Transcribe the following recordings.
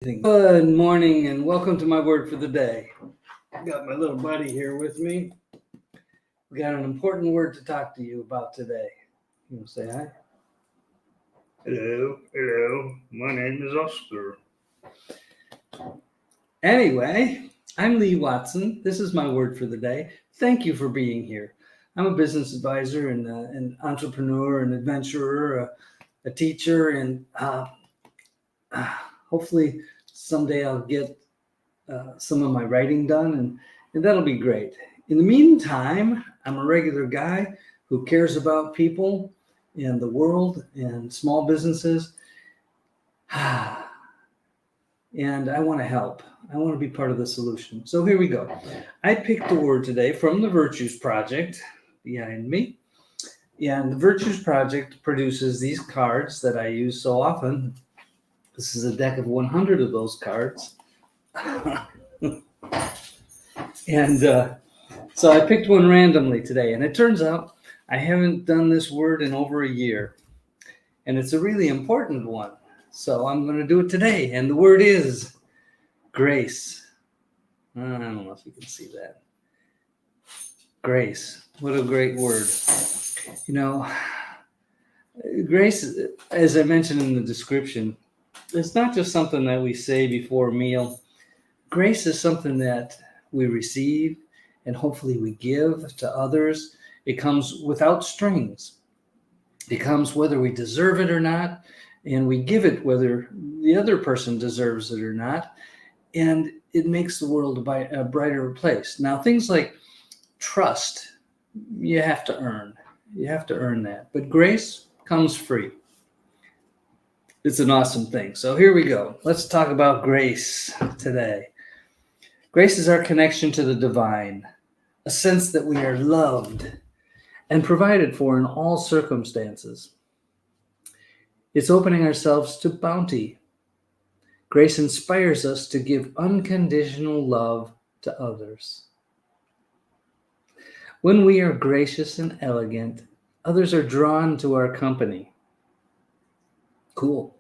Good morning and welcome to my word for the day. I've got my little buddy here with me. We got an important word to talk to you about today. You want to say hi? Hello. My name is Oscar. Anyway, I'm Lee Watson. This is my word for the day. Thank you for being here. I'm a business advisor and an entrepreneur, an adventurer, a teacher, and hopefully someday I'll get some of my writing done, and that'll be great. In the meantime, I'm a regular guy who cares about people and the world and small businesses. And I want to help. I want to be part of the solution. So here we go. I picked the word today from the Virtues Project behind me. And the Virtues Project produces these cards that I use so often. This is a deck of 100 of those cards. And so I picked one randomly today, and it turns out I haven't done this word in over a year, and it's a really important one. So I'm going to do it today, and the word is grace. I don't know if you can see that. Grace. What a great word. You know, grace, as I mentioned in the description, it's not just something that we say before a meal. Grace is something that we receive and hopefully we give to others. It comes without strings. It comes whether we deserve it or not, and we give it whether the other person deserves it or not, and it makes the world a brighter place. Now, things like trust, you have to earn. You have to earn that. But grace comes free. It's an awesome thing. So here we go. Let's talk about grace today. Grace is our connection to the divine, a sense that we are loved and provided for in all circumstances. It's opening ourselves to bounty. Grace inspires us to give unconditional love to others. When we are gracious and elegant, others are drawn to our company. Cool.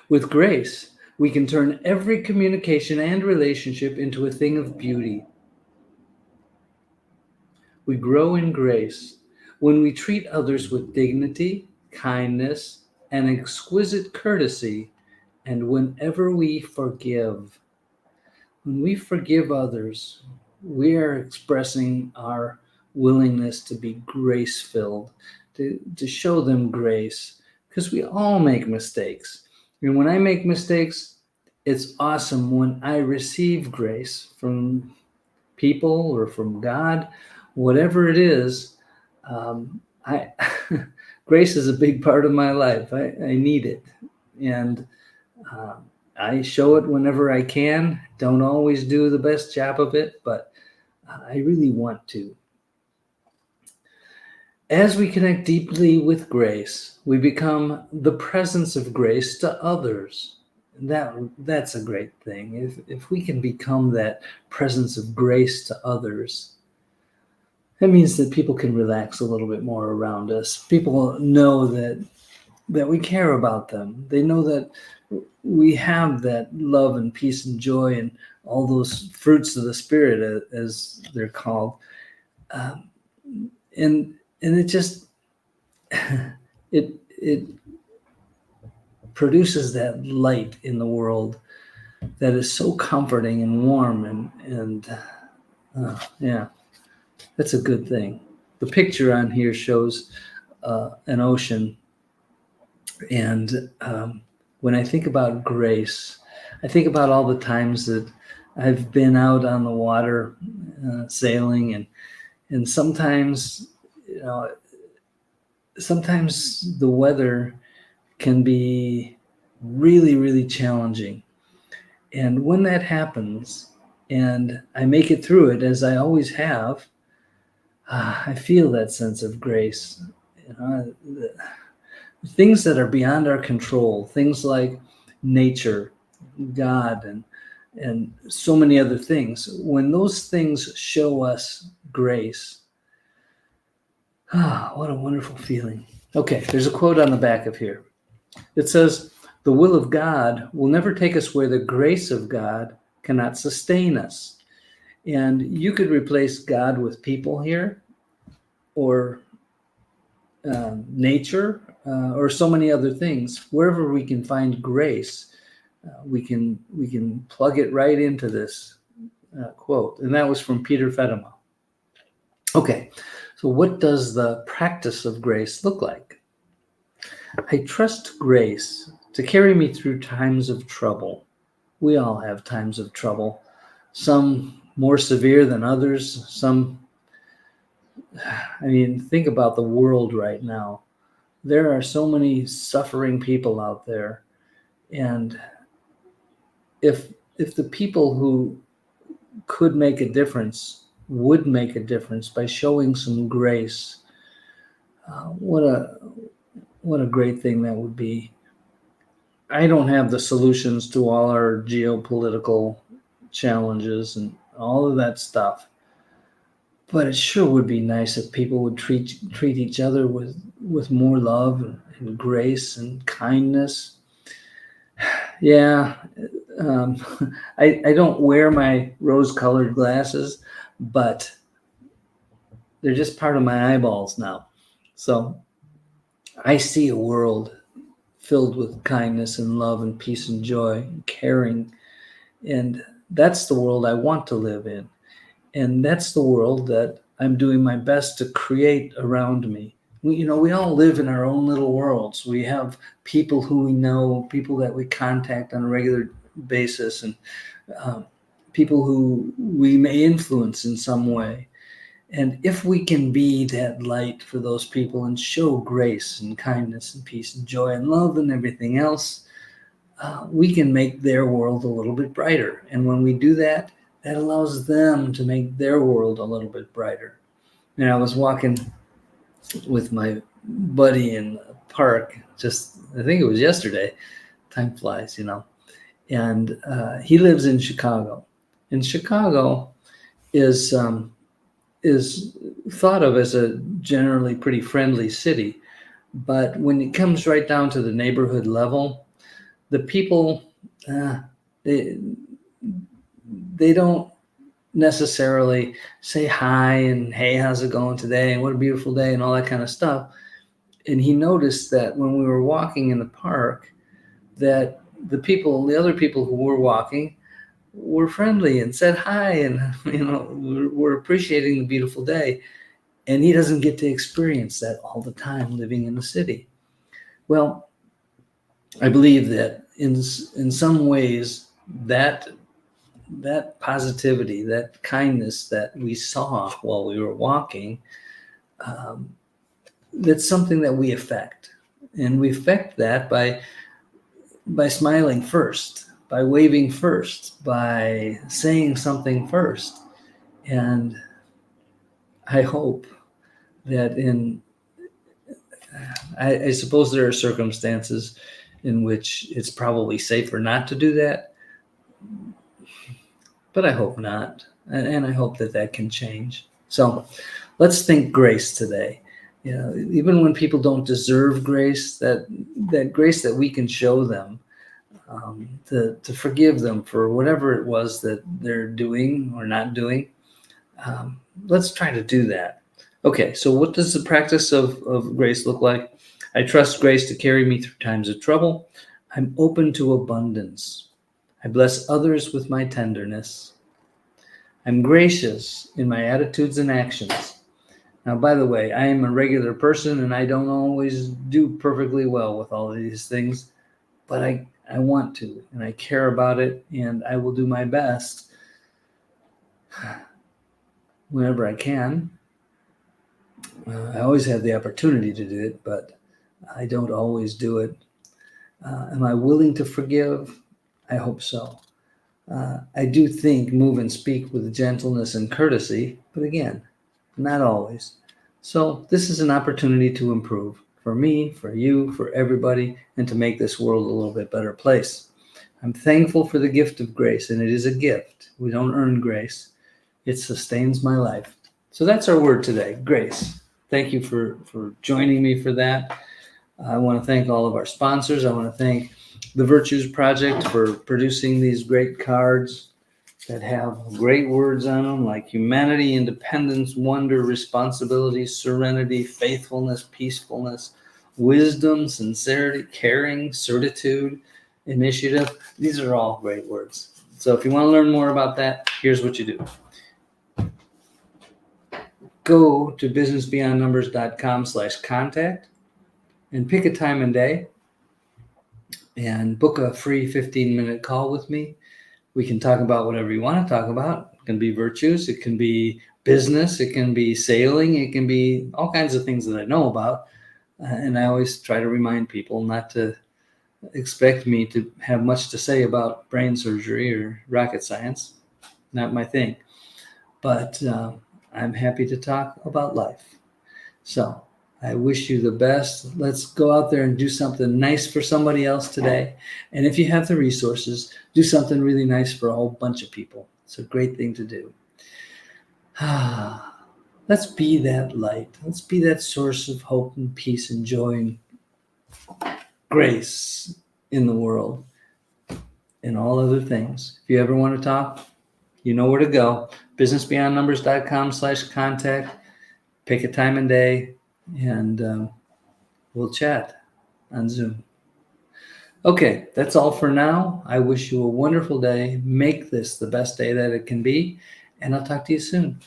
With grace, we can turn every communication and relationship into a thing of beauty. We grow in grace when we treat others with dignity, kindness, and exquisite courtesy, and whenever we forgive. When we forgive others, we are expressing our willingness to be grace-filled, to show them grace, because we all make mistakes. And when I make mistakes, it's awesome when I receive grace from people or from God, whatever it is. Grace is a big part of my life. I need it, and I show it whenever I can. Don't always do the best job of it, but I really want to. As we connect deeply with grace, we become the presence of grace to others. That's a great thing. If we can become that presence of grace to others, that means that people can relax a little bit more around us. People know that we care about them. They know that we have that love and peace and joy and all those fruits of the Spirit, as they're called. And it just it produces that light in the world that is so comforting and warm and yeah, that's a good thing. The picture on here shows an ocean, and when I think about grace, I think about all the times that I've been out on the water sailing, and sometimes, sometimes the weather can be really, really challenging. And when that happens and I make it through it, as I always have, I feel that sense of grace. Things that are beyond our control, things like nature, God, and so many other things. When those things show us grace, what a wonderful feeling. Okay, there's a quote on the back of here. It says, The will of God will never take us where the grace of God cannot sustain us. And you could replace God with people here, or nature, or so many other things. Wherever we can find grace, we can plug it right into this quote. And that was from Peter Fedema. Okay, so what does the practice of grace look like? I trust grace to carry me through times of trouble. We all have times of trouble, some more severe than others. Think about the world right now. There are so many suffering people out there. And if the people who could make a difference would make a difference by showing some grace, what a great thing that would be. I don't have the solutions to all our geopolitical challenges and all of that stuff, but it sure would be nice if people would treat each other with more love and grace and kindness. Yeah, I don't wear my rose-colored glasses, but they're just part of my eyeballs now. So I see a world filled with kindness and love and peace and joy and caring. And that's the world I want to live in. And that's the world that I'm doing my best to create around me. We all live in our own little worlds. We have people who we know, people that we contact on a regular basis, and people who we may influence in some way. And if we can be that light for those people and show grace and kindness and peace and joy and love and everything else, we can make their world a little bit brighter. And when we do that, that allows them to make their world a little bit brighter. And I was walking with my buddy in a park I think it was yesterday. Time flies, And he lives in Chicago. And Chicago is thought of as a generally pretty friendly city. But when it comes right down to the neighborhood level, the people, they don't necessarily say hi and, hey, how's it going today? And what a beautiful day and all that kind of stuff. And he noticed that when we were walking in the park, that the other people who were walking were friendly and said hi, and we're appreciating the beautiful day. And he doesn't get to experience that all the time living in the city. Well, I believe that in some ways that positivity, that kindness that we saw while we were walking, that's something that we affect. And we affect that by smiling first, by waving first, by saying something first. And I hope that I suppose there are circumstances in which it's probably safer not to do that, but I hope not. And I hope that can change. So let's think grace today. Even when people don't deserve grace, that grace that we can show them, to forgive them for whatever it was that they're doing or not doing. Let's try to do that. Okay, so what does the practice of grace look like? I trust grace to carry me through times of trouble. I'm open to abundance. I bless others with my tenderness. I'm gracious in my attitudes and actions. Now, by the way, I am a regular person and I don't always do perfectly well with all of these things, but I want to, and I care about it, and I will do my best whenever I can. I always have the opportunity to do it, but I don't always do it. Am I willing to forgive? I hope so. I do think, move, and speak with gentleness and courtesy, but again, not always. So this is an opportunity to improve for me, for you, for everybody, and to make this world a little bit better place. I'm thankful for the gift of grace, and it is a gift. We don't earn grace. It sustains my life. So that's our word today, grace. Thank you for joining me for that. I want to thank all of our sponsors. I want to thank the Virtues Project for producing these great cards that have great words on them like humanity, independence, wonder, responsibility, serenity, faithfulness, peacefulness, wisdom, sincerity, caring, certitude, initiative. These are all great words. So if you want to learn more about that, here's what you do. Go to businessbeyondnumbers.com/contact and pick a time and day and book a free 15-minute call with me. We can talk about whatever you want to talk about. It can be virtues, it can be business, it can be sailing, it can be all kinds of things that I know about. And I always try to remind people not to expect me to have much to say about brain surgery or rocket science. Not my thing. But I'm happy to talk about life. So I wish you the best. Let's go out there and do something nice for somebody else today. And if you have the resources, do something really nice for a whole bunch of people. It's a great thing to do. Let's be that light. Let's be that source of hope and peace and joy and grace in the world and all other things. If you ever want to talk, you know where to go. businessbeyondnumbers.com/contact. Pick a time and day, and we'll chat on Zoom. Okay, that's all for now. I wish you a wonderful day. Make this the best day that it can be, and I'll talk to you soon.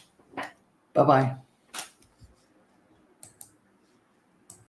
Bye-bye.